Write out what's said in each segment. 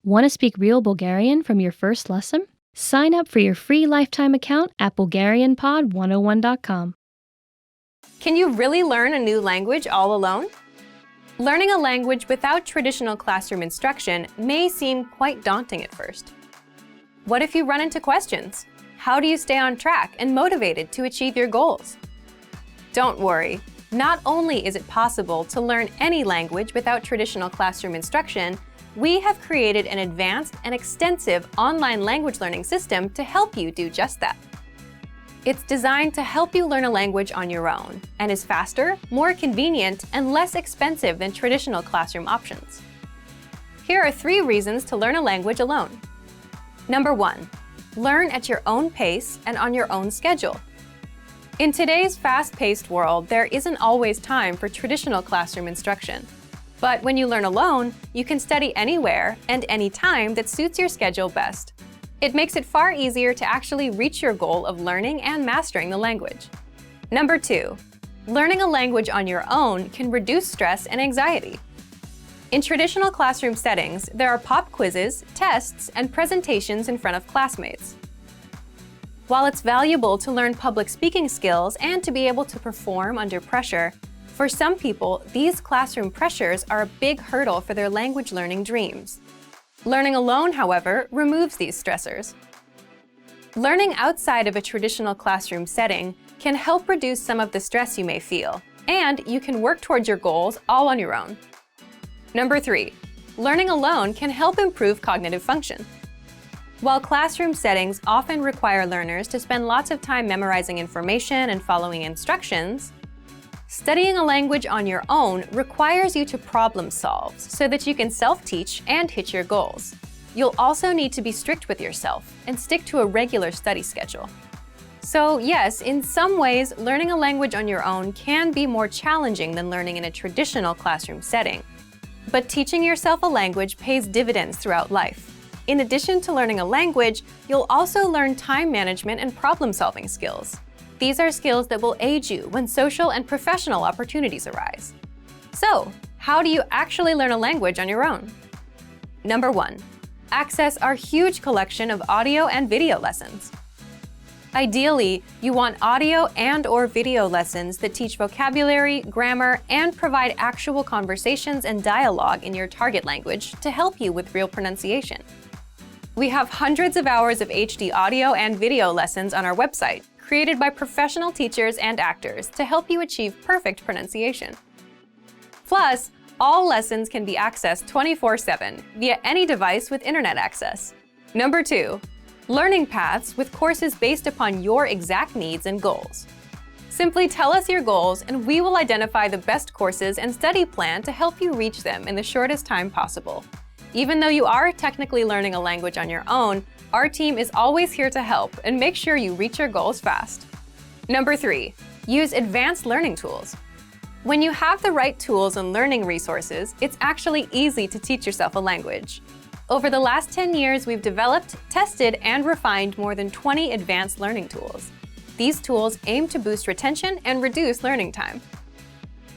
Want to speak real Bulgarian from your first lesson? Sign up for your free lifetime account at BulgarianPod101.com. Can you really learn a new language all alone? Learning a language without traditional classroom instruction may seem quite daunting at first. What if you run into questions? How do you stay on track and motivated to achieve your goals? Don't worry. Not only is it possible to learn any language without traditional classroom instruction, we have created an advanced and extensive online language learning system to help you do just that. It's designed to help you learn a language on your own and is faster, more convenient, and less expensive than traditional classroom options. Here are 3 reasons to learn a language alone. Number 1. Learn at your own pace and on your own schedule. In today's fast-paced world, there isn't always time for traditional classroom instruction. But when you learn alone, you can study anywhere and anytime that suits your schedule best. It makes it far easier to actually reach your goal of learning and mastering the language. Number 2. Learning a language on your own can reduce stress and anxiety. In traditional classroom settings, there are pop quizzes, tests, and presentations in front of classmates. While it's valuable to learn public speaking skills and to be able to perform under pressure, for some people, these classroom pressures are a big hurdle for their language learning dreams. Learning alone, however, removes these stressors. Learning outside of a traditional classroom setting can help reduce some of the stress you may feel, and you can work towards your goals all on your own. Number 3. Learning alone can help improve cognitive function. While classroom settings often require learners to spend lots of time memorizing information and following instructions, studying a language on your own requires you to problem solve so that you can self-teach and hit your goals. You'll also need to be strict with yourself and stick to a regular study schedule. So yes, in some ways, learning a language on your own can be more challenging than learning in a traditional classroom setting. But teaching yourself a language pays dividends throughout life. In addition to learning a language, you'll also learn time management and problem-solving skills. These are skills that will aid you when social and professional opportunities arise. So, how do you actually learn a language on your own? Number 1. Access our huge collection of audio and video lessons. Ideally, you want audio and/or video lessons that teach vocabulary, grammar, and provide actual conversations and dialogue in your target language to help you with real pronunciation. We have hundreds of hours of HD audio and video lessons on our website, created by professional teachers and actors to help you achieve perfect pronunciation. Plus, all lessons can be accessed 24/7 via any device with internet access. Number 2. Learning paths with courses based upon your exact needs and goals. Simply tell us your goals and we will identify the best courses and study plan to help you reach them in the shortest time possible. Even though you are technically learning a language on your own, our team is always here to help and make sure you reach your goals fast. Number 3. Use advanced learning tools. When you have the right tools and learning resources, it's actually easy to teach yourself a language. Over the last 10 years, we've developed, tested, and refined more than 20 advanced learning tools. These tools aim to boost retention and reduce learning time.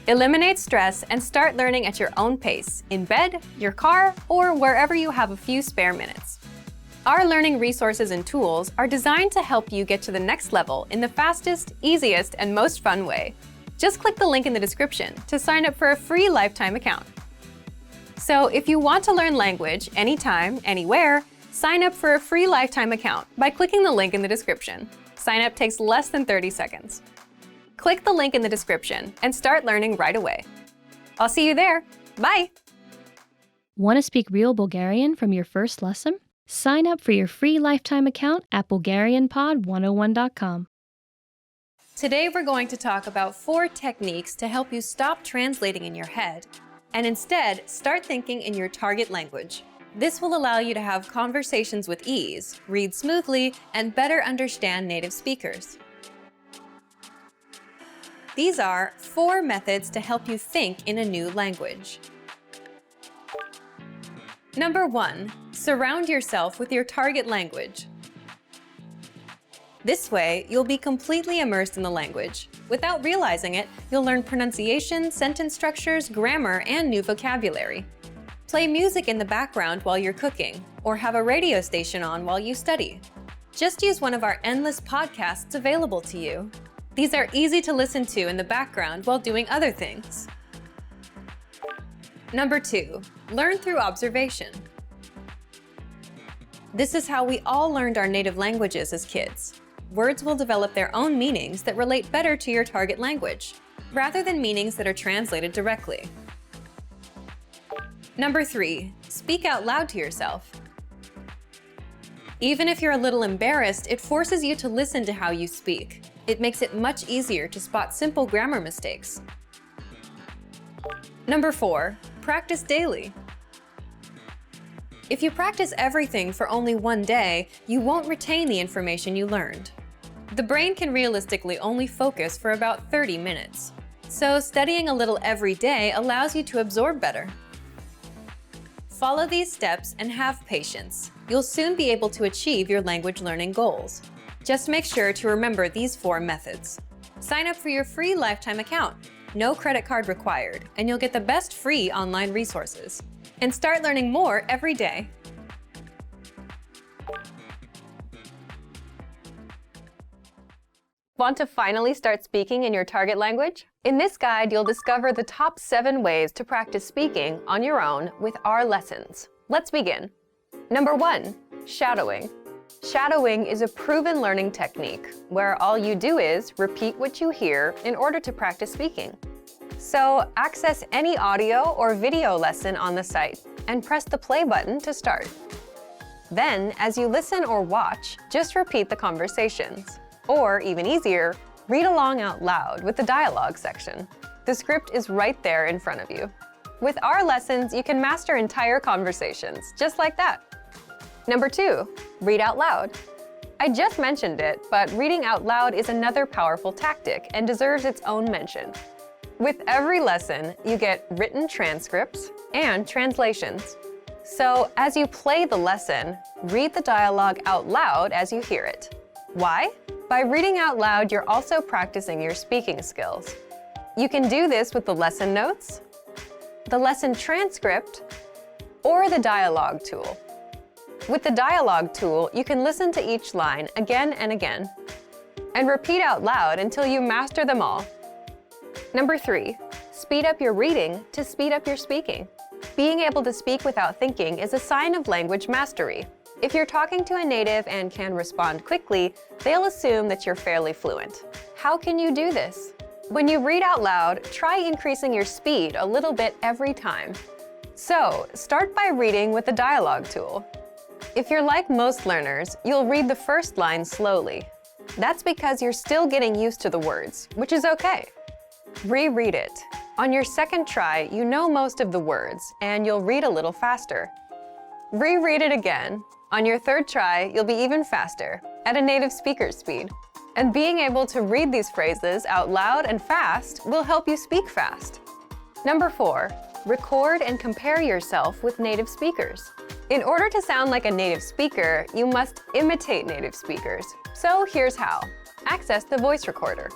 Eliminate stress and start learning at your own pace, in bed, your car, or wherever you have a few spare minutes. Our learning resources and tools are designed to help you get to the next level in the fastest, easiest, and most fun way. Just click the link in the description to sign up for a free lifetime account. So if you want to learn language anytime, anywhere, sign up for a free lifetime account by clicking the link in the description. Sign up takes less than 30 seconds. Click the link in the description and start learning right away. I'll see you there. Bye! Want to speak real Bulgarian from your first lesson? Sign up for your free lifetime account at BulgarianPod101.com. Today we're going to talk about 4 techniques to help you stop translating in your head and instead start thinking in your target language. This will allow you to have conversations with ease, read smoothly, and better understand native speakers. These are 4 methods to help you think in a new language. Number 1. Surround yourself with your target language. This way, you'll be completely immersed in the language. Without realizing it, you'll learn pronunciation, sentence structures, grammar, and new vocabulary. Play music in the background while you're cooking, or have a radio station on while you study. Just use one of our endless podcasts available to you. These are easy to listen to in the background while doing other things. Number 2, learn through observation. This is how we all learned our native languages as kids. Words will develop their own meanings that relate better to your target language, rather than meanings that are translated directly. Number 3, speak out loud to yourself. Even if you're a little embarrassed, it forces you to listen to how you speak. It makes it much easier to spot simple grammar mistakes. Number 4, practice daily. If you practice everything for only one day, you won't retain the information you learned. The brain can realistically only focus for about 30 minutes. So studying a little every day allows you to absorb better. Follow these steps and have patience. You'll soon be able to achieve your language learning goals. Just make sure to remember these 4 methods. Sign up for your free lifetime account. No credit card required, and you'll get the best free online resources. And start learning more every day. Want to finally start speaking in your target language? In this guide, you'll discover the top 7 ways to practice speaking on your own with our lessons. Let's begin. Number 1, shadowing. Shadowing is a proven learning technique where all you do is repeat what you hear in order to practice speaking. So access any audio or video lesson on the site and press the play button to start. Then, as you listen or watch, just repeat the conversations. Or, even easier, read along out loud with the dialogue section. The script is right there in front of you. With our lessons, you can master entire conversations, just like that. Number 2, read out loud. I just mentioned it, but reading out loud is another powerful tactic and deserves its own mention. With every lesson, you get written transcripts and translations. So, as you play the lesson, read the dialogue out loud as you hear it. Why? By reading out loud, you're also practicing your speaking skills. You can do this with the lesson notes, the lesson transcript, or the dialogue tool. With the dialogue tool, you can listen to each line again and again, and repeat out loud until you master them all. Number 3, speed up your reading to speed up your speaking. Being able to speak without thinking is a sign of language mastery. If you're talking to a native and can respond quickly, they'll assume that you're fairly fluent. How can you do this? When you read out loud, try increasing your speed a little bit every time. So, start by reading with the dialogue tool. If you're like most learners, you'll read the first line slowly. That's because you're still getting used to the words, which is okay. Reread it. On your second try, you know most of the words, and you'll read a little faster. Reread it again. On your third try, you'll be even faster, at a native speaker's speed. And being able to read these phrases out loud and fast will help you speak fast. Number 4, record and compare yourself with native speakers. In order to sound like a native speaker, you must imitate native speakers. So here's how. Access the voice recorder,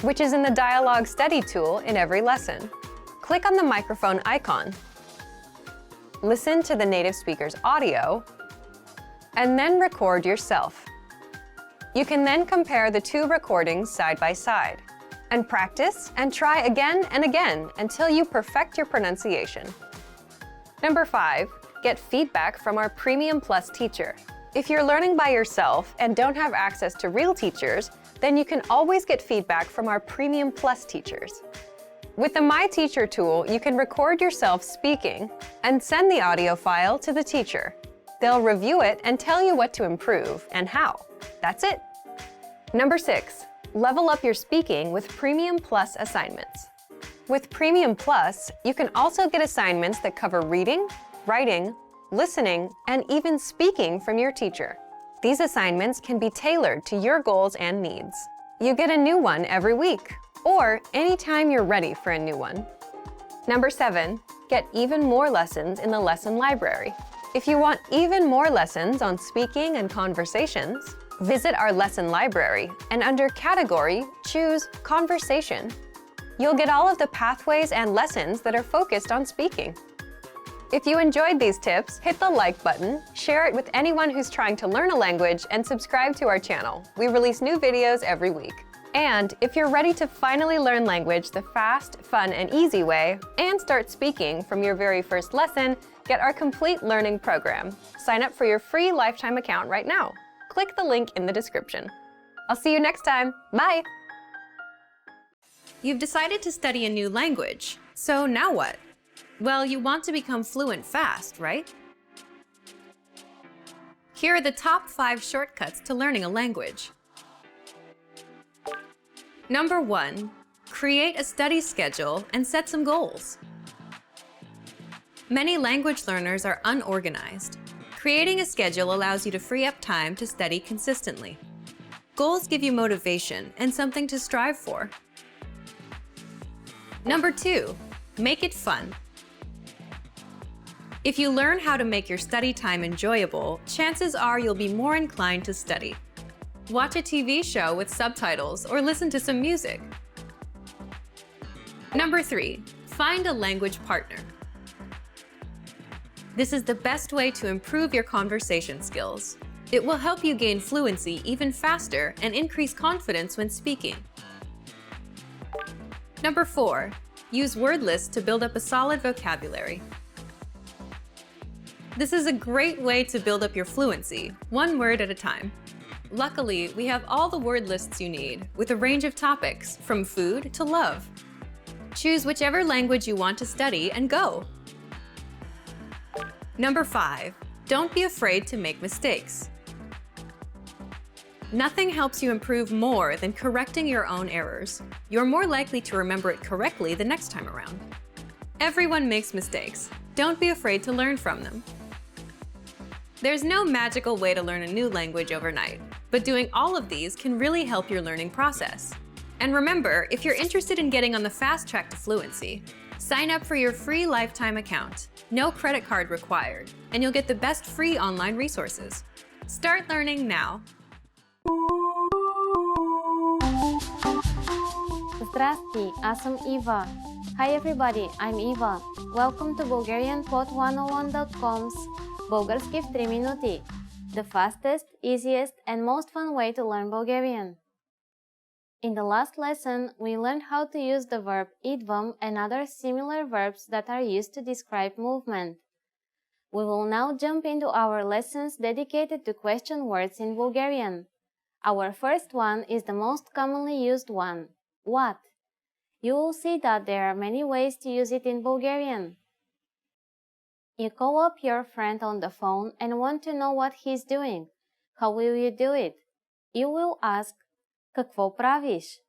which is in the dialogue study tool in every lesson. Click on the microphone icon. Listen to the native speaker's audio, and then record yourself. You can then compare the 2 recordings side by side, and practice and try again and again until you perfect your pronunciation. Number 5, get feedback from our Premium Plus teacher. If you're learning by yourself and don't have access to real teachers, then you can always get feedback from our Premium Plus teachers. With the My Teacher tool, you can record yourself speaking and send the audio file to the teacher. They'll review it and tell you what to improve and how. That's it. Number 6, level up your speaking with Premium Plus assignments. With Premium Plus, you can also get assignments that cover reading, writing, listening, and even speaking from your teacher. These assignments can be tailored to your goals and needs. You get a new one every week, or anytime you're ready for a new one. Number 7, get even more lessons in the lesson library. If you want even more lessons on speaking and conversations, visit our lesson library and under Category, choose Conversation. You'll get all of the pathways and lessons that are focused on speaking. If you enjoyed these tips, hit the like button, share it with anyone who's trying to learn a language, and subscribe to our channel. We release new videos every week. And if you're ready to finally learn language the fast, fun, and easy way, and start speaking from your very first lesson, get our complete learning program. Sign up for your free lifetime account right now. Click the link in the description. I'll see you next time. Bye! You've decided to study a new language, so now what? Well, you want to become fluent fast, right? Here are the top 5 shortcuts to learning a language. Number 1, create a study schedule and set some goals. Many language learners are unorganized. Creating a schedule allows you to free up time to study consistently. Goals give you motivation and something to strive for. Number 2, make it fun. If you learn how to make your study time enjoyable, chances are you'll be more inclined to study. Watch a TV show with subtitles or listen to some music. Number 3, find a language partner. This is the best way to improve your conversation skills. It will help you gain fluency even faster and increase confidence when speaking. Number 4, use word lists to build up a solid vocabulary. This is a great way to build up your fluency, one word at a time. Luckily, we have all the word lists you need, with a range of topics, from food to love. Choose whichever language you want to study and go! Number 5, don't be afraid to make mistakes. Nothing helps you improve more than correcting your own errors. You're more likely to remember it correctly the next time around. Everyone makes mistakes. Don't be afraid to learn from them. There's no magical way to learn a new language overnight, but doing all of these can really help your learning process. And remember, if you're interested in getting on the fast track to fluency, sign up for your free lifetime account. No credit card required, and you'll get the best free online resources. Start learning now. Zdrasty, аз съм Eva. Hi everybody, I'm Eva. Welcome to BulgarianPod101.com's Български в 3 минути, the fastest, easiest, and most fun way to learn Bulgarian. In the last lesson, we learned how to use the verb idvam and other similar verbs that are used to describe movement. We will now jump into our lessons dedicated to question words in Bulgarian. Our first one is the most commonly used one, what. You will see that there are many ways to use it in Bulgarian. You call up your friend on the phone and want to know what he's doing. How will you do it? You will ask, какво правиш?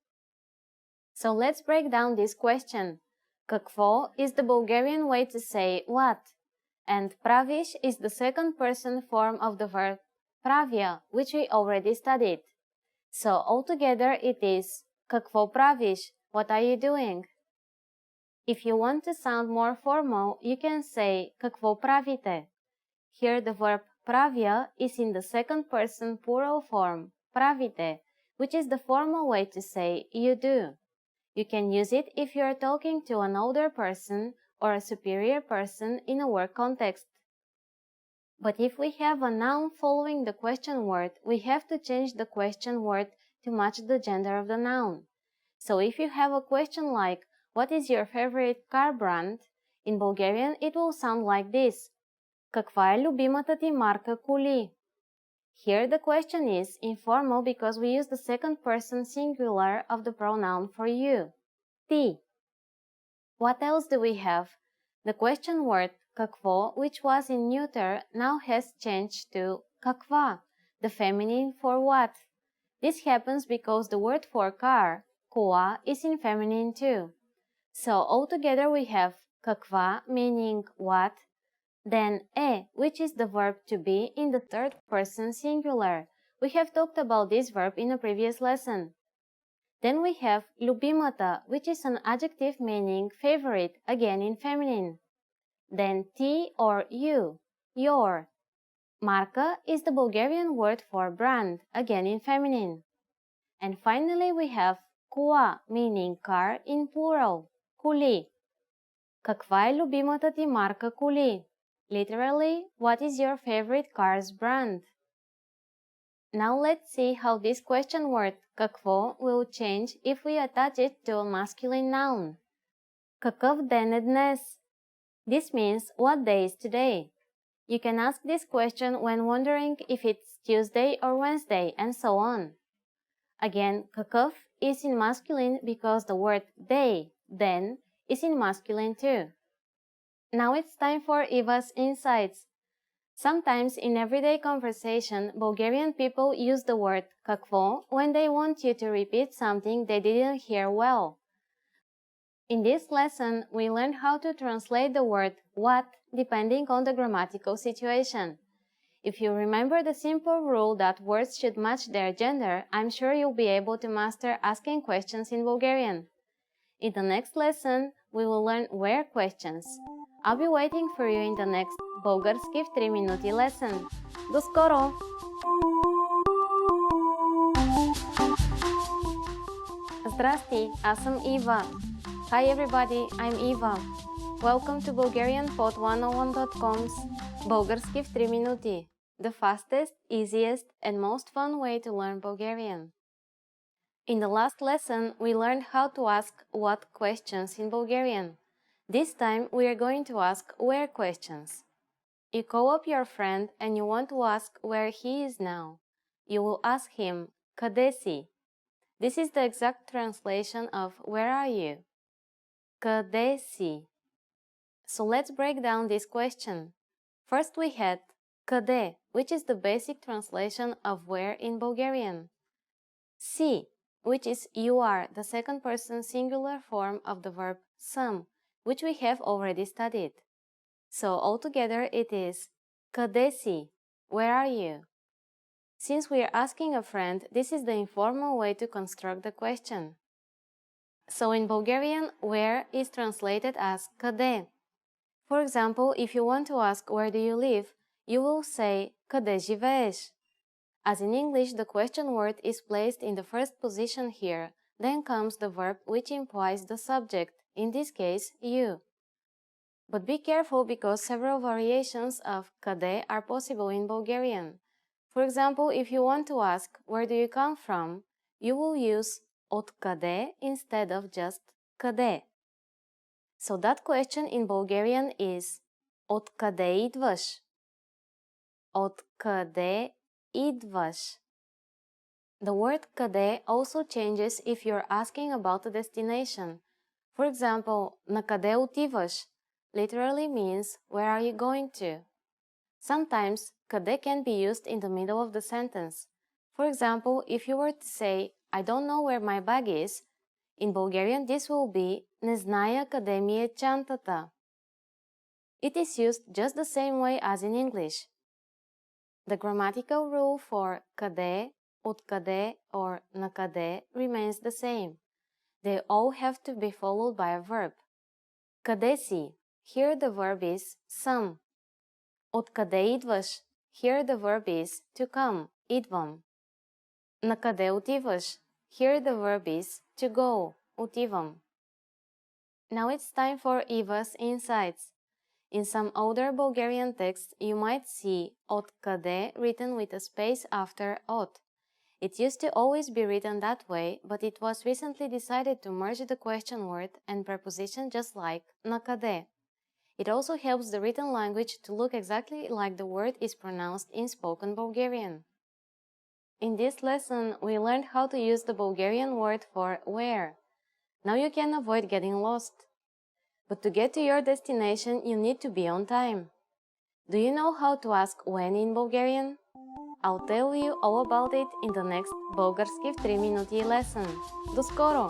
So let's break down this question. Какво is the Bulgarian way to say what, and правиш is the second person form of the verb правя, which we already studied. So altogether it is какво правиш? What are you doing? If you want to sound more formal, you can say какво правите. Here the verb правя is in the second person plural form, правите, which is the formal way to say you do. You can use it if you are talking to an older person or a superior person in a work context. But if we have a noun following the question word, we have to change the question word to match the gender of the noun. So if you have a question like, what is your favorite car brand? In Bulgarian, it will sound like this. Каква е любимата ти марка коли? Here the question is informal because we use the second person singular of the pronoun for you, ти. What else do we have? The question word какво, which was in neuter, now has changed to каква, the feminine for what. This happens because the word for car, кола, is in feminine too. So altogether we have каква, meaning what, then which is the verb to be in the third person singular. We have talked about this verb in a previous lesson. Then we have любимата, which is an adjective meaning favorite, again in feminine. Then ti or you, your. Marka is the Bulgarian word for brand, again in feminine. And finally we have кола, meaning car in plural, коли. Каква е любимата ти марка коли? Literally, what is your favorite car's brand? Now let's see how this question word какво will change if we attach it to a masculine noun. Какъв ден е днес? This means what day is today. You can ask this question when wondering if it's Tuesday or Wednesday and so on. Again, какъв is in masculine because the word day, then, is in masculine too. Now it's time for Eva's insights. Sometimes in everyday conversation, Bulgarian people use the word какво when they want you to repeat something they didn't hear well. In this lesson, we learned how to translate the word what depending on the grammatical situation. If you remember the simple rule that words should match their gender, I'm sure you'll be able to master asking questions in Bulgarian. In the next lesson, we will learn where questions. I'll be waiting for you in the next Български в 3 минути lesson. До скоро! Здрасти, аз съм Ива. Hi everybody, I'm Eva. Welcome to BulgarianPod101.com's Български в 3 минути, the fastest, easiest, and most fun way to learn Bulgarian. In the last lesson, we learned how to ask what questions in Bulgarian. This time, we are going to ask where questions. You call up your friend and you want to ask where he is now. You will ask him, къде си? This is the exact translation of where are you? Къде си? So let's break down this question. First we had къде, which is the basic translation of where in Bulgarian. Si, which is you are, the second person singular form of the verb съм, which we have already studied. So altogether it is къде си, where are you? Since we are asking a friend, this is the informal way to construct the question. So in Bulgarian, where is translated as къде. For example, if you want to ask where do you live, you will say къде живееш. As in English, the question word is placed in the first position here, then comes the verb which implies the subject, in this case, you. But be careful because several variations of къде are possible in Bulgarian. For example, if you want to ask where do you come from, you will use откъде instead of just къде. So that question in Bulgarian is откъде идваш? Откъде идваш? The word къде also changes if you're asking about a destination. For example, на къде отиваш literally means where are you going to? Sometimes къде can be used in the middle of the sentence. For example, if you were to say I don't know where my bag is, in Bulgarian this will be не зная къде ми е чантата. It is used just the same way as in English. The grammatical rule for къде, откъде, or накъде remains the same. They all have to be followed by a verb. Къде си? Here the verb is съм. Откъде идваш? Here the verb is to come, идвам. Накъде отиваш? Here the verb is to go, отивам. Now it's time for Eva's insights. In some older Bulgarian texts, you might see откъде written with a space after от. It used to always be written that way, but it was recently decided to merge the question word and preposition just like накъде. It also helps the written language to look exactly like the word is pronounced in spoken Bulgarian. In this lesson, we learned how to use the Bulgarian word for where. Now you can avoid getting lost. But to get to your destination, you need to be on time. Do you know how to ask when in Bulgarian? I'll tell you all about it in the next Български в 3 минути lesson. До скоро!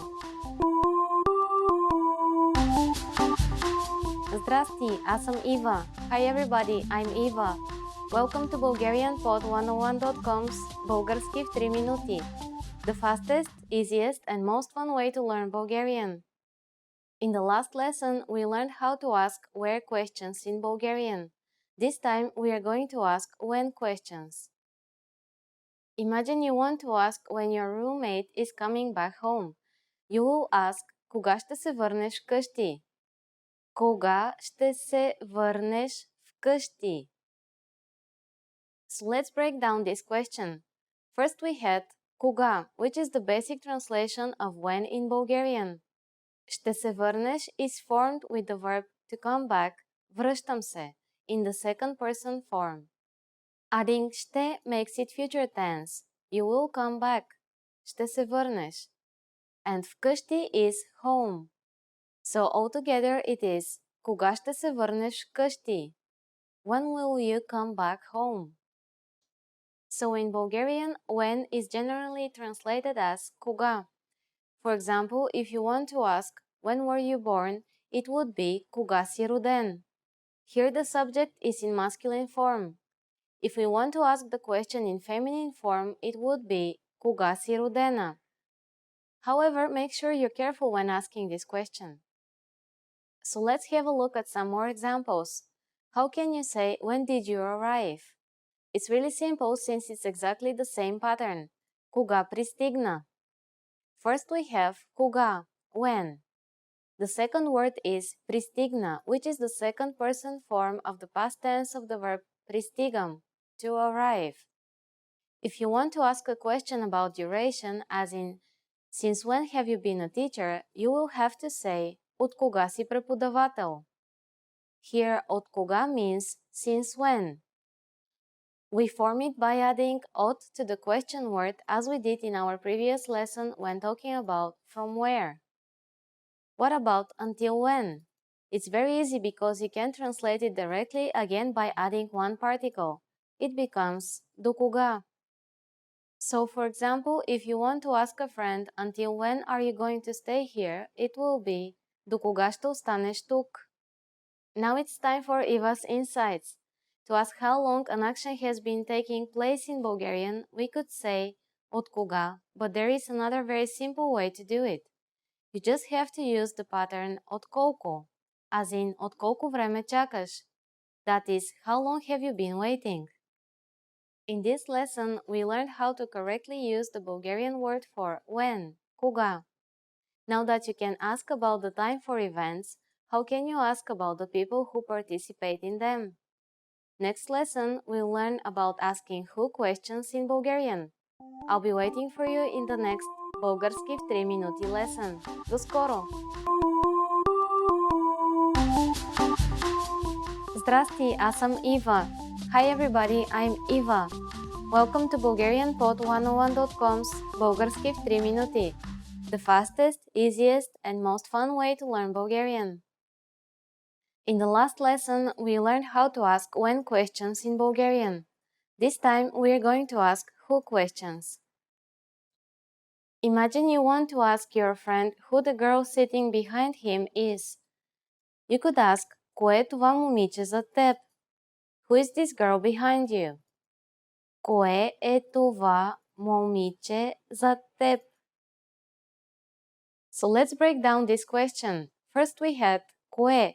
Здрасти, аз съм Ива. Hi everybody, I'm Eva. Welcome to BulgarianPod101.com's Български в 3 минути, the fastest, easiest, and most fun way to learn Bulgarian. In the last lesson, we learned how to ask where questions in Bulgarian. This time, we are going to ask when questions. Imagine you want to ask when your roommate is coming back home. You will ask, кога ще се върнеш вкъщи? Кога ще се върнеш къщи. So let's break down this question. First we had кога, which is the basic translation of when in Bulgarian. Ще се върнеш is formed with the verb to come back, връщам се, in the second person form. Adding ще makes it future tense. You will come back. Ще се върнеш. And вкъщи is home. So altogether it is кога ще се върнеш вкъщи? When will you come back home? So in Bulgarian, when is generally translated as кога. For example, if you want to ask when were you born, it would be кога си роден. Here the subject is in masculine form. If we want to ask the question in feminine form, it would be кога си родена. However, make sure you're careful when asking this question. So let's have a look at some more examples. How can you say when did you arrive? It's really simple since it's exactly the same pattern. Кога пристигна? First we have кога, when. The second word is пристигна, which is the second person form of the past tense of the verb пристигам, to arrive. If you want to ask a question about duration, as in since when have you been a teacher, you will have to say от кога си преподавател. Here, от кога means since when. We form it by adding от to the question word as we did in our previous lesson when talking about from where. What about until when? It's very easy because you can translate it directly again by adding one particle. It becomes до кога. So for example, if you want to ask a friend until when are you going to stay here, it will be до кога ще останеш тук. Now it's time for Eva's insights. To ask how long an action has been taking place in Bulgarian, we could say от кога, but there is another very simple way to do it. You just have to use the pattern от колко, as in от колко време чакаш. That is, how long have you been waiting? In this lesson, we learned how to correctly use the Bulgarian word for when, кога. Now that you can ask about the time for events, how can you ask about the people who participate in them? Next lesson, we'll learn about asking who questions in Bulgarian. I'll be waiting for you in the next Български в 3 минути lesson. До скоро! Здрасти, аз съм Ива. Hi everybody, I'm Eva. Welcome to BulgarianPod101.com's Български в 3 минути. The fastest, easiest, and most fun way to learn Bulgarian. In the last lesson, we learned how to ask when questions in Bulgarian. This time, we are going to ask who questions. Imagine you want to ask your friend who the girl sitting behind him is. You could ask, кое е това момиче зад теб? Who is this girl behind you? Кое е това момиче зад теб? So let's break down this question. First we had кое,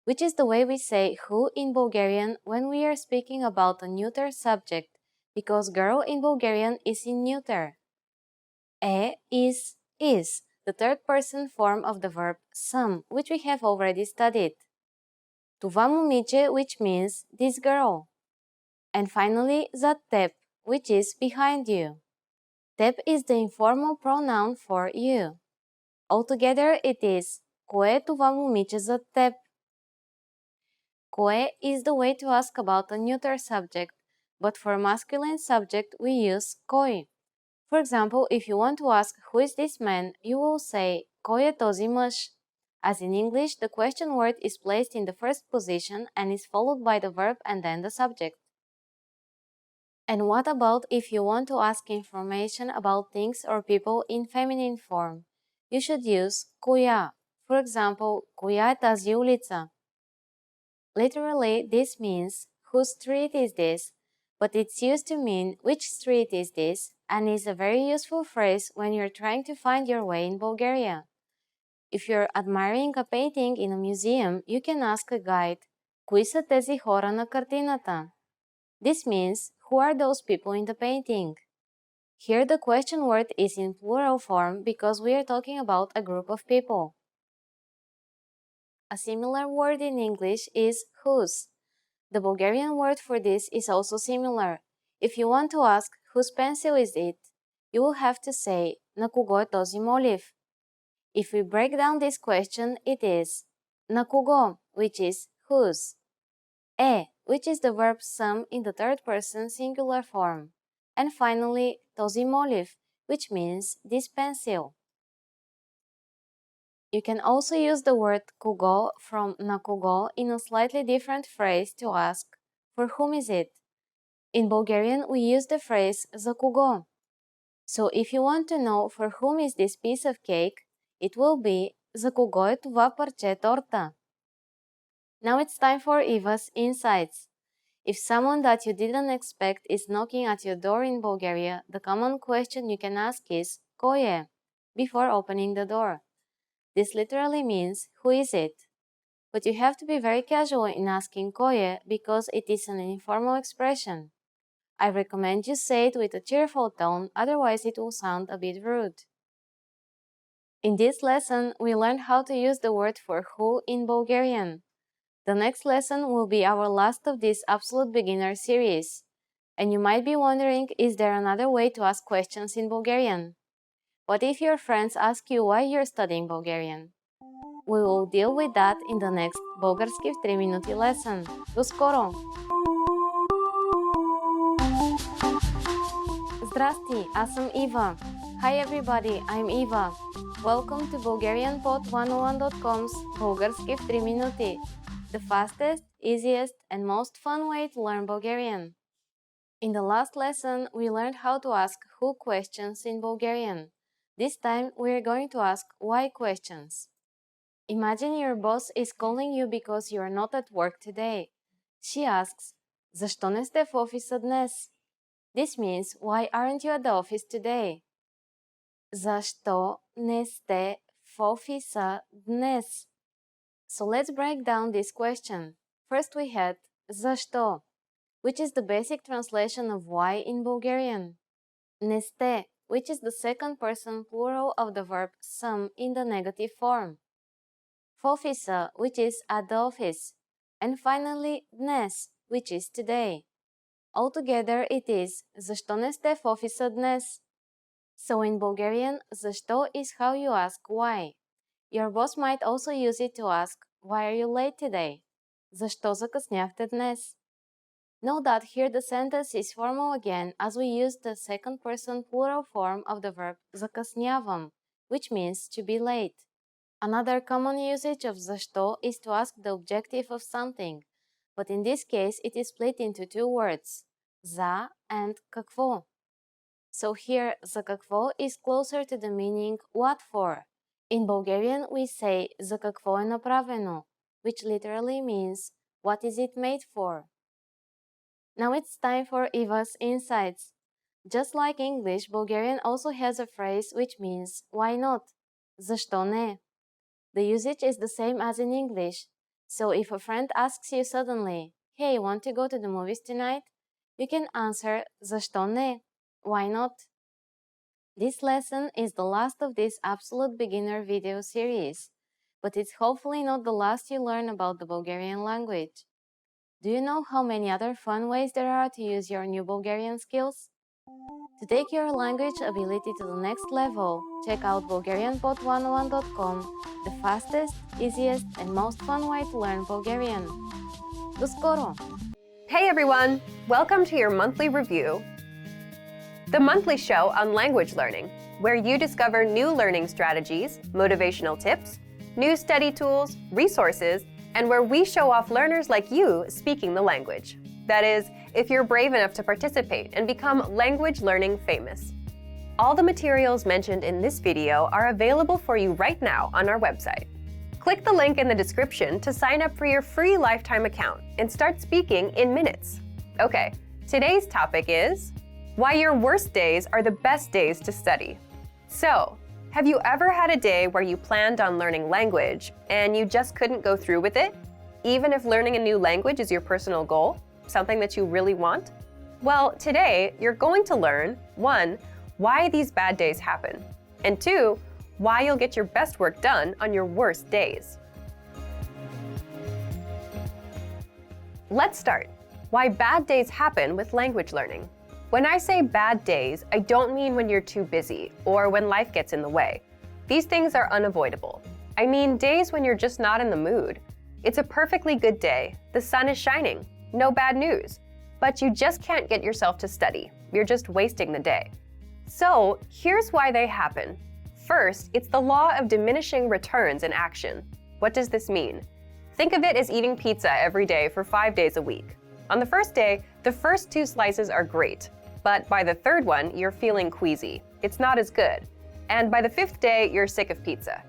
which is the way we say who in Bulgarian when we are speaking about a neuter subject, because girl in Bulgarian is in neuter. Is, the third person form of the verb some, which we have already studied. Това момиче, which means this girl. And finally, зад теб, which is behind you. Теб is the informal pronoun for you. Altogether, it is кое е това момиче зад теб? Кое is the way to ask about a neuter subject, but for masculine subject we use кой. For example, if you want to ask who is this man, you will say кой е този мъж? As in English, the question word is placed in the first position and is followed by the verb and then the subject. And what about if you want to ask information about things or people in feminine form? You should use коя. For example, коя е тази улица? Literally, this means whose street is this, but it's used to mean which street is this and is a very useful phrase when you're trying to find your way in Bulgaria. If you're admiring a painting in a museum, you can ask a guide, кои са тези хора на картината? This means, who are those people in the painting? Here the question word is in plural form because we are talking about a group of people. A similar word in English is whose. The Bulgarian word for this is also similar. If you want to ask whose pencil is it, you will have to say на кого е този молив. If we break down this question, it is на кого, which is whose, which is the verb some in the third person singular form, and finally този молив, which means this pencil. You can also use the word кого from на кого in a slightly different phrase to ask for whom is it. In Bulgarian, we use the phrase за кого. So if you want to know for whom is this piece of cake, it will be за кого е това парче торта. Now it's time for Eva's insights. If someone that you didn't expect is knocking at your door in Bulgaria, the common question you can ask is кой е before opening the door. This literally means who is it? But you have to be very casual in asking кой е because it is an informal expression. I recommend you say it with a cheerful tone, otherwise it will sound a bit rude. In this lesson, we learned how to use the word for who in Bulgarian. The next lesson will be our last of this Absolute Beginner series. And you might be wondering, is there another way to ask questions in Bulgarian? What if your friends ask you why you're studying Bulgarian? We will deal with that in the next Български в 3 минути lesson. До скоро! Здрасти, аз съм Ива. Hi everybody, I'm Eva. Welcome to BulgarianPod101.com's Български в 3 минути. The fastest, easiest, and most fun way to learn Bulgarian. In the last lesson, we learned how to ask who questions in Bulgarian. This time, we are going to ask why questions. Imagine your boss is calling you because you are not at work today. She asks, защо не сте в офиса днес? This means, why aren't you at the office today? Защо не сте в офиса днес? So let's break down this question. First we had защо, which is the basic translation of why in Bulgarian. Не сте, which is the second person plural of the verb съм in the negative form. В офиса, which is at the office. And finally, днес, which is today. Altogether it is защо не сте в офиса днес? So in Bulgarian, защо is how you ask why. Your boss might also use it to ask, why are you late today? Защо закъсняхте днес? Note that here the sentence is formal again as we use the second person plural form of the verb закъснявам, which means to be late. Another common usage of защо is to ask the objective of something, but in this case it is split into two words, за and какво. So here, за какво is closer to the meaning what for. In Bulgarian, we say за какво е направено, which literally means what is it made for. Now it's time for Eva's insights. Just like English, Bulgarian also has a phrase which means why not? Защо не? The usage is the same as in English. So if a friend asks you suddenly, hey, want to go to the movies tonight? You can answer защо не? Why not? This lesson is the last of this Absolute Beginner video series, but it's hopefully not the last you learn about the Bulgarian language. Do you know how many other fun ways there are to use your new Bulgarian skills? To take your language ability to the next level, check out BulgarianPod101.com, the fastest, easiest, and most fun way to learn Bulgarian. До скоро! Hey everyone! Welcome to your monthly review. The monthly show on language learning, where you discover new learning strategies, motivational tips, new study tools, resources, and where we show off learners like you speaking the language. That is, if you're brave enough to participate and become language learning famous. All the materials mentioned in this video are available for you right now on our website. Click the link in the description to sign up for your free lifetime account and start speaking in minutes. Okay, today's topic is why your worst days are the best days to study. So, have you ever had a day where you planned on learning language and you just couldn't go through with it? Even if learning a new language is your personal goal, something that you really want? Well, today you're going to learn 1. Why these bad days happen, and 2. Why you'll get your best work done on your worst days. Let's start. Why bad days happen with language learning. When I say bad days, I don't mean when you're too busy or when life gets in the way. These things are unavoidable. I mean days when you're just not in the mood. It's a perfectly good day, the sun is shining, no bad news, but you just can't get yourself to study. You're just wasting the day. So here's why they happen. First, it's the law of diminishing returns in action. What does this mean? Think of it as eating pizza every day for 5 days a week. On the first day, the first 2 slices are great, but by the third one, you're feeling queasy. It's not as good. And by the 5th day, you're sick of pizza.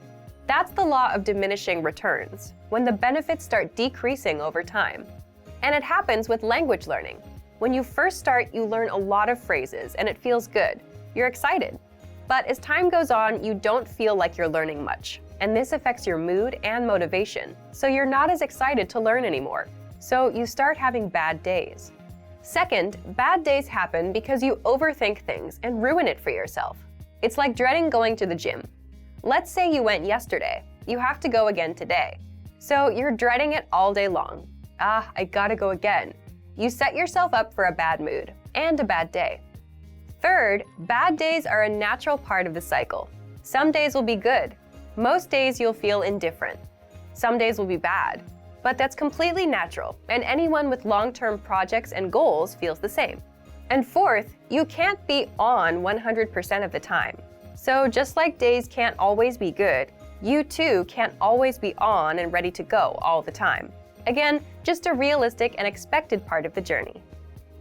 That's the law of diminishing returns, when the benefits start decreasing over time. And it happens with language learning. When you first start, you learn a lot of phrases and it feels good. You're excited. But as time goes on, you don't feel like you're learning much. And this affects your mood and motivation, so you're not as excited to learn anymore. So you start having bad days. Second, bad days happen because you overthink things and ruin it for yourself. It's like dreading going to the gym. Let's say you went yesterday. You have to go again today. So you're dreading it all day long. I gotta go again. You set yourself up for a bad mood and a bad day. Third, bad days are a natural part of the cycle. Some days will be good. Most days you'll feel indifferent. Some days will be bad. But that's completely natural, and anyone with long-term projects and goals feels the same. And fourth, you can't be on 100% of the time. So just like days can't always be good, you too can't always be on and ready to go all the time. Again, just a realistic and expected part of the journey.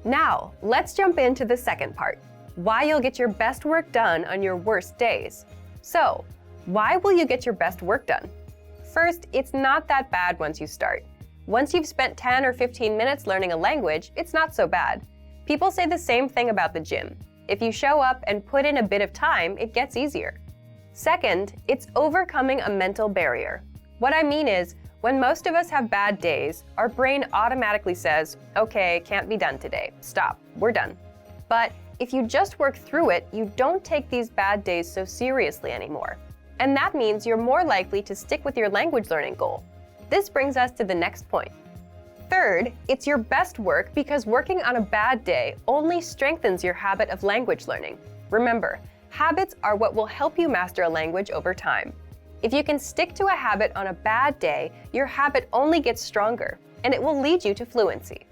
Now, let's jump into the second part, why you'll get your best work done on your worst days. So, why will you get your best work done? First, it's not that bad once you start. Once you've spent 10 or 15 minutes learning a language, it's not so bad. People say the same thing about the gym. If you show up and put in a bit of time, it gets easier. Second, it's overcoming a mental barrier. What I mean is, when most of us have bad days, our brain automatically says, okay, can't be done today. Stop, we're done. But if you just work through it, you don't take these bad days so seriously anymore. And that means you're more likely to stick with your language learning goal. This brings us to the next point. Third, it's your best work because working on a bad day only strengthens your habit of language learning. Remember, habits are what will help you master a language over time. If you can stick to a habit on a bad day, your habit only gets stronger, and it will lead you to fluency.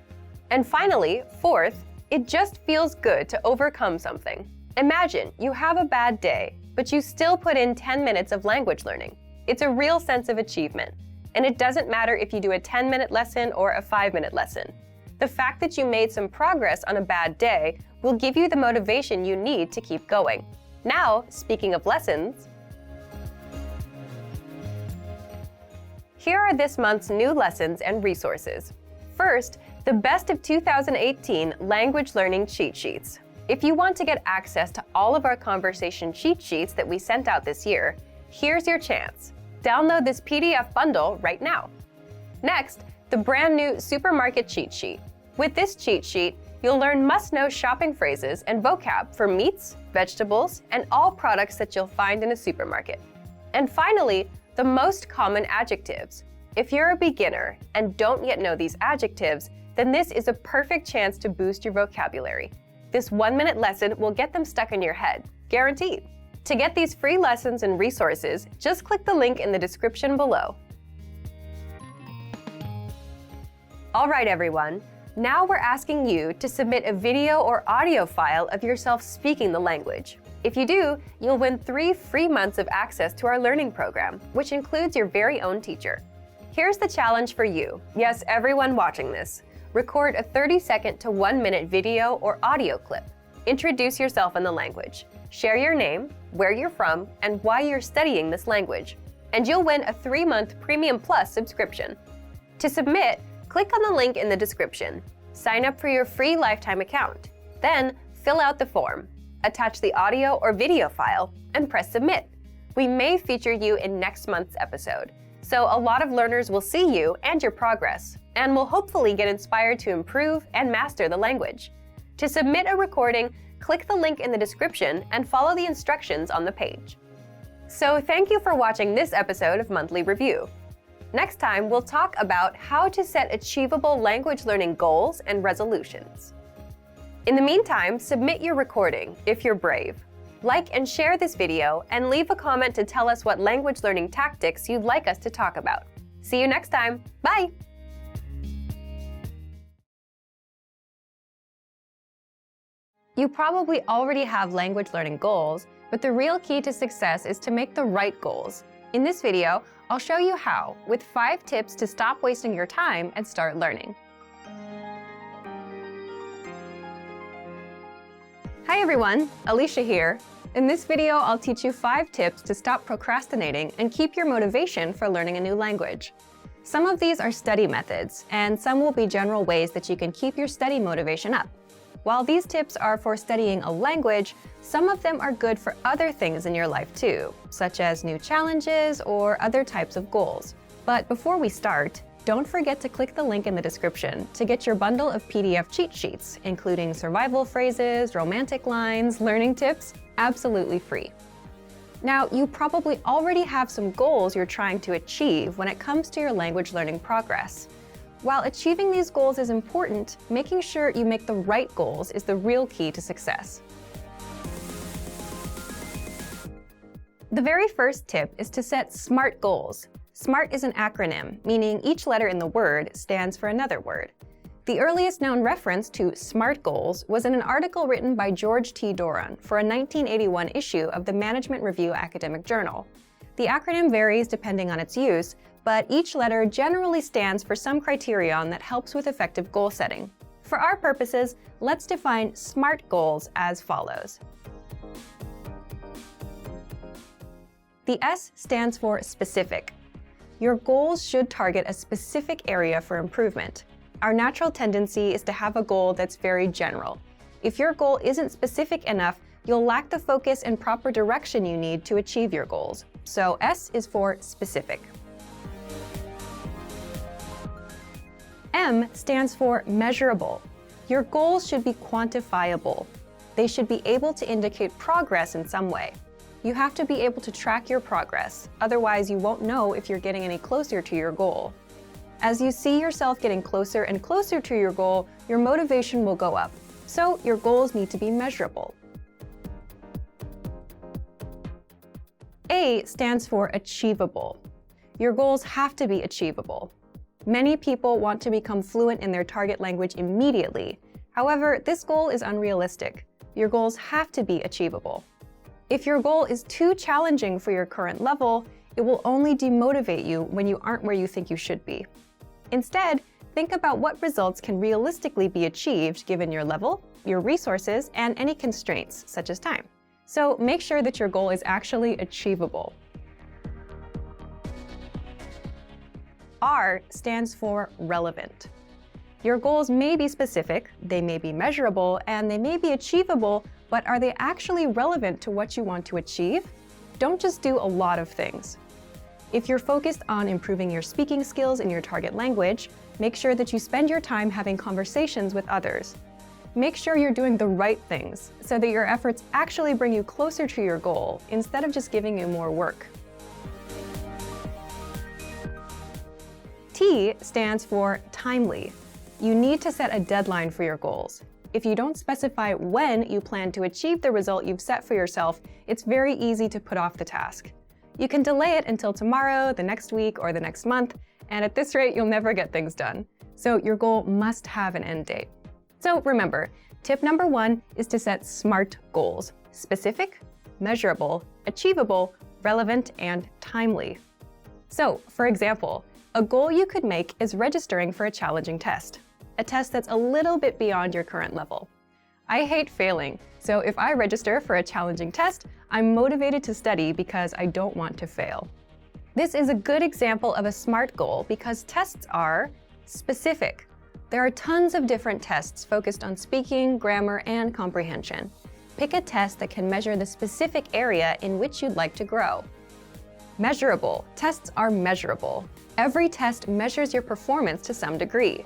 And finally, fourth, it just feels good to overcome something. Imagine you have a bad day, but you still put in 10 minutes of language learning. It's a real sense of achievement. And it doesn't matter if you do a 10-minute lesson or a 5-minute lesson. The fact that you made some progress on a bad day will give you the motivation you need to keep going. Now, speaking of lessons, here are this month's new lessons and resources. First, the Best of 2018 Language Learning Cheat Sheets. If you want to get access to all of our conversation cheat sheets that we sent out this year, here's your chance. Download this PDF bundle right now. Next, the brand new Supermarket Cheat Sheet. With this cheat sheet, you'll learn must-know shopping phrases and vocab for meats, vegetables, and all products that you'll find in a supermarket. And finally, the most common adjectives. If you're a beginner and don't yet know these adjectives, then this is a perfect chance to boost your vocabulary. This 1-minute lesson will get them stuck in your head, guaranteed. To get these free lessons and resources, just click the link in the description below. All right, everyone. Now we're asking you to submit a video or audio file of yourself speaking the language. If you do, you'll win 3 free months of access to our learning program, which includes your very own teacher. Here's the challenge for you. Yes, everyone watching this. Record a 30-second to 1-minute video or audio clip. Introduce yourself in the language. Share your name, where you're from, and why you're studying this language. And you'll win a 3-month Premium Plus subscription. To submit, click on the link in the description. Sign up for your free lifetime account. Then, fill out the form. Attach the audio or video file, and press submit. We may feature you in next month's episode. So a lot of learners will see you and your progress, and will hopefully get inspired to improve and master the language. To submit a recording, click the link in the description and follow the instructions on the page. So thank you for watching this episode of Monthly Review. Next time, we'll talk about how to set achievable language learning goals and resolutions. In the meantime, submit your recording if you're brave. Like and share this video, and leave a comment to tell us what language learning tactics you'd like us to talk about. See you next time. Bye! You probably already have language learning goals, but the real key to success is to make the right goals. In this video, I'll show you how, with 5 tips to stop wasting your time and start learning. Hi everyone, Alicia here. In this video, I'll teach you 5 tips to stop procrastinating and keep your motivation for learning a new language. Some of these are study methods, and some will be general ways that you can keep your study motivation up. While these tips are for studying a language, some of them are good for other things in your life too, such as new challenges or other types of goals. But before we start, don't forget to click the link in the description to get your bundle of PDF cheat sheets, including survival phrases, romantic lines, learning tips, absolutely free. Now, you probably already have some goals you're trying to achieve when it comes to your language learning progress. While achieving these goals is important, making sure you make the right goals is the real key to success. The very first tip is to set SMART goals. SMART is an acronym, meaning each letter in the word stands for another word. The earliest known reference to SMART goals was in an article written by George T. Doran for a 1981 issue of the Management Review Academic Journal. The acronym varies depending on its use, but each letter generally stands for some criterion that helps with effective goal setting. For our purposes, let's define SMART goals as follows. The S stands for specific. Your goals should target a specific area for improvement. Our natural tendency is to have a goal that's very general. If your goal isn't specific enough, you'll lack the focus and proper direction you need to achieve your goals. So S is for specific. M stands for measurable. Your goals should be quantifiable. They should be able to indicate progress in some way. You have to be able to track your progress, otherwise you won't know if you're getting any closer to your goal. As you see yourself getting closer and closer to your goal, your motivation will go up. So your goals need to be measurable. A stands for achievable. Your goals have to be achievable. Many people want to become fluent in their target language immediately. However, this goal is unrealistic. Your goals have to be achievable. If your goal is too challenging for your current level, it will only demotivate you when you aren't where you think you should be. Instead, think about what results can realistically be achieved given your level, your resources, and any constraints, such as time. So make sure that your goal is actually achievable. R stands for relevant. Your goals may be specific, they may be measurable, and they may be achievable, but are they actually relevant to what you want to achieve? Don't just do a lot of things. If you're focused on improving your speaking skills in your target language, make sure that you spend your time having conversations with others. Make sure you're doing the right things so that your efforts actually bring you closer to your goal instead of just giving you more work. T stands for timely. You need to set a deadline for your goals. If you don't specify when you plan to achieve the result you've set for yourself, it's very easy to put off the task. You can delay it until tomorrow, the next week, or the next month, and at this rate, you'll never get things done. So your goal must have an end date. So remember, tip number 1 is to set SMART goals: specific, measurable, achievable, relevant, and timely. So, for example, a goal you could make is registering for a challenging test, a test that's a little bit beyond your current level. I hate failing, so if I register for a challenging test, I'm motivated to study because I don't want to fail. This is a good example of a SMART goal because tests are specific. There are tons of different tests focused on speaking, grammar, and comprehension. Pick a test that can measure the specific area in which you'd like to grow. Measurable. Tests are measurable. Every test measures your performance to some degree.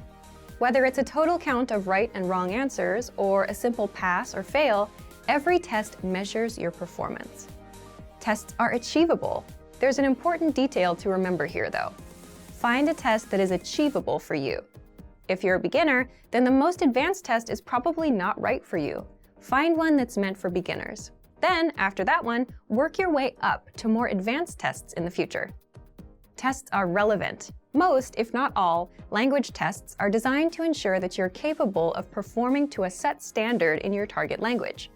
Whether it's a total count of right and wrong answers or a simple pass or fail, every test measures your performance. Tests are achievable. There's an important detail to remember here, though. Find a test that is achievable for you. If you're a beginner, then the most advanced test is probably not right for you. Find one that's meant for beginners. Then, after that one, work your way up to more advanced tests in the future. Tests are relevant. Most, if not all, language tests are designed to ensure that you're capable of performing to a set standard in your target language.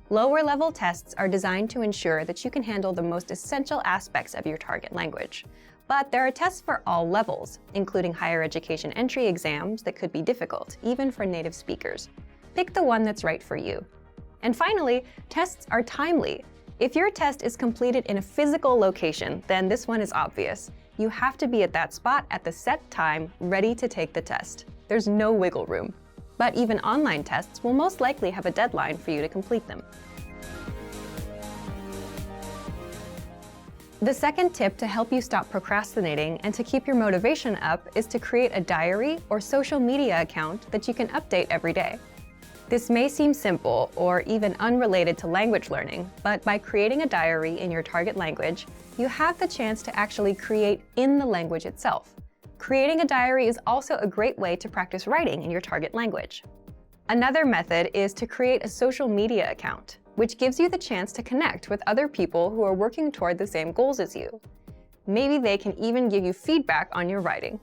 Lower-level tests are designed to ensure that you can handle the most essential aspects of your target language. But there are tests for all levels, including higher education entry exams that could be difficult, even for native speakers. Pick the one that's right for you. And finally, tests are timely. If your test is completed in a physical location, then this one is obvious. You have to be at that spot at the set time, ready to take the test. There's no wiggle room. But even online tests will most likely have a deadline for you to complete them. The second tip to help you stop procrastinating and to keep your motivation up is to create a diary or social media account that you can update every day. This may seem simple or even unrelated to language learning, but by creating a diary in your target language, you have the chance to actually create in the language itself. Creating a diary is also a great way to practice writing in your target language. Another method is to create a social media account, which gives you the chance to connect with other people who are working toward the same goals as you. Maybe they can even give you feedback on your writing.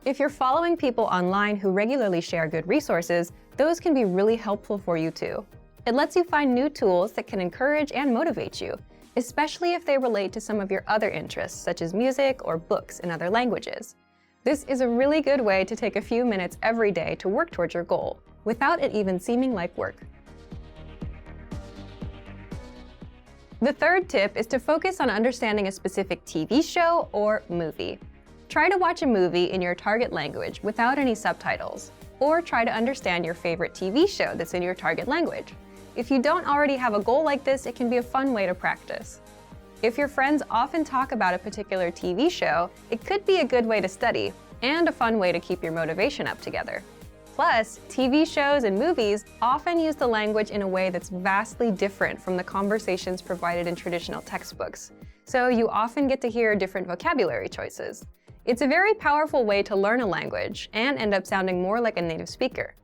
If you're following people online who regularly share good resources, those can be really helpful for you too. It lets you find new tools that can encourage and motivate you, especially if they relate to some of your other interests, such as music or books in other languages. This is a really good way to take a few minutes every day to work towards your goal, without it even seeming like work. The third tip is to focus on understanding a specific TV show or movie. Try to watch a movie in your target language without any subtitles, or try to understand your favorite TV show that's in your target language. If you don't already have a goal like this, it can be a fun way to practice. If your friends often talk about a particular TV show, it could be a good way to study, and a fun way to keep your motivation up together. Plus, TV shows and movies often use the language in a way that's vastly different from the conversations provided in traditional textbooks, so you often get to hear different vocabulary choices. It's a very powerful way to learn a language and end up sounding more like a native speaker.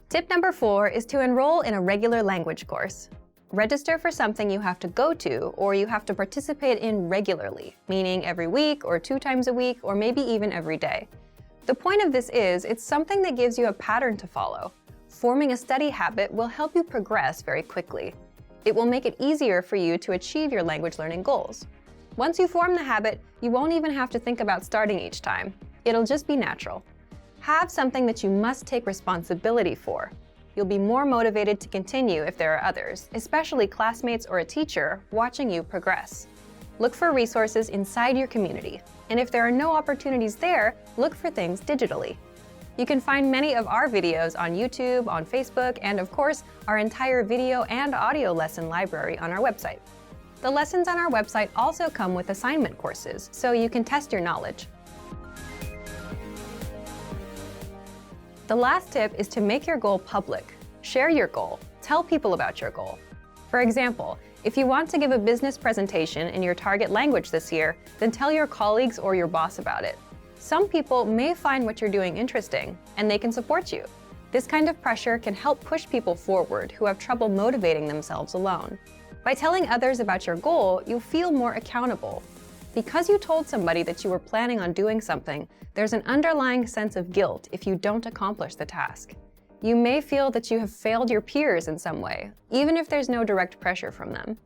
Tip number 4 is to enroll in a regular language course. Register for something you have to go to or you have to participate in regularly, meaning every week or 2 times a week or maybe even every day. The point of this is it's something that gives you a pattern to follow. Forming a study habit will help you progress very quickly. It will make it easier for you to achieve your language learning goals. Once you form the habit, you won't even have to think about starting each time. It'll just be natural. Have something that you must take responsibility for. You'll be more motivated to continue if there are others, especially classmates or a teacher, watching you progress. Look for resources inside your community, and if there are no opportunities there, look for things digitally. You can find many of our videos on YouTube, on Facebook, and of course, our entire video and audio lesson library on our website. The lessons on our website also come with assignment courses, so you can test your knowledge. The last tip is to make your goal public. Share your goal. Tell people about your goal. For example, if you want to give a business presentation in your target language this year, then tell your colleagues or your boss about it. Some people may find what you're doing interesting, and they can support you. This kind of pressure can help push people forward who have trouble motivating themselves alone. By telling others about your goal, you'll feel more accountable. Because you told somebody that you were planning on doing something, there's an underlying sense of guilt if you don't accomplish the task. You may feel that you have failed your peers in some way, even if there's no direct pressure from them.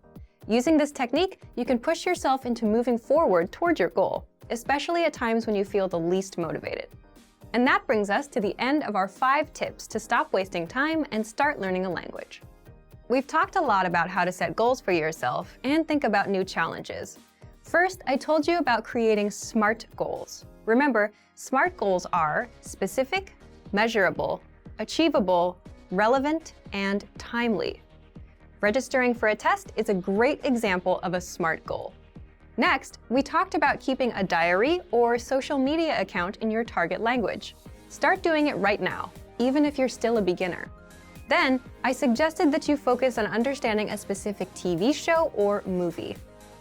Using this technique, you can push yourself into moving forward toward your goal, especially at times when you feel the least motivated. And that brings us to the end of our 5 tips to stop wasting time and start learning a language. We've talked a lot about how to set goals for yourself and think about new challenges. First, I told you about creating SMART goals. Remember, SMART goals are specific, measurable, achievable, relevant, and timely. Registering for a test is a great example of a SMART goal. Next, we talked about keeping a diary or social media account in your target language. Start doing it right now, even if you're still a beginner. Then, I suggested that you focus on understanding a specific TV show or movie.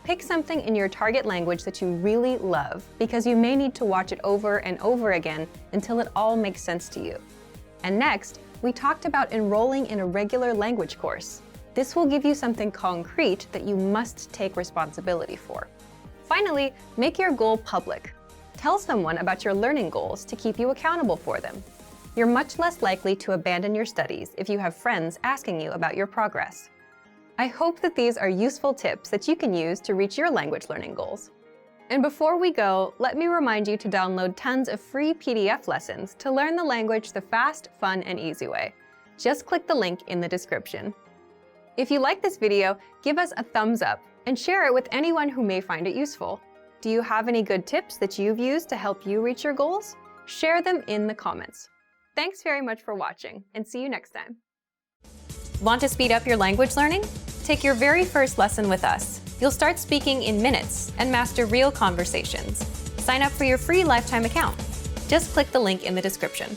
Pick something in your target language that you really love, because you may need to watch it over and over again until it all makes sense to you. And next, we talked about enrolling in a regular language course. This will give you something concrete that you must take responsibility for. Finally, make your goal public. Tell someone about your learning goals to keep you accountable for them. You're much less likely to abandon your studies if you have friends asking you about your progress. I hope that these are useful tips that you can use to reach your language learning goals. And before we go, let me remind you to download tons of free PDF lessons to learn the language the fast, fun, and easy way. Just click the link in the description. If you like this video, give us a thumbs up and share it with anyone who may find it useful. Do you have any good tips that you've used to help you reach your goals? Share them in the comments. Thanks very much for watching, and see you next time. Want to speed up your language learning? Take your very first lesson with us. You'll start speaking in minutes and master real conversations. Sign up for your free lifetime account. Just click the link in the description.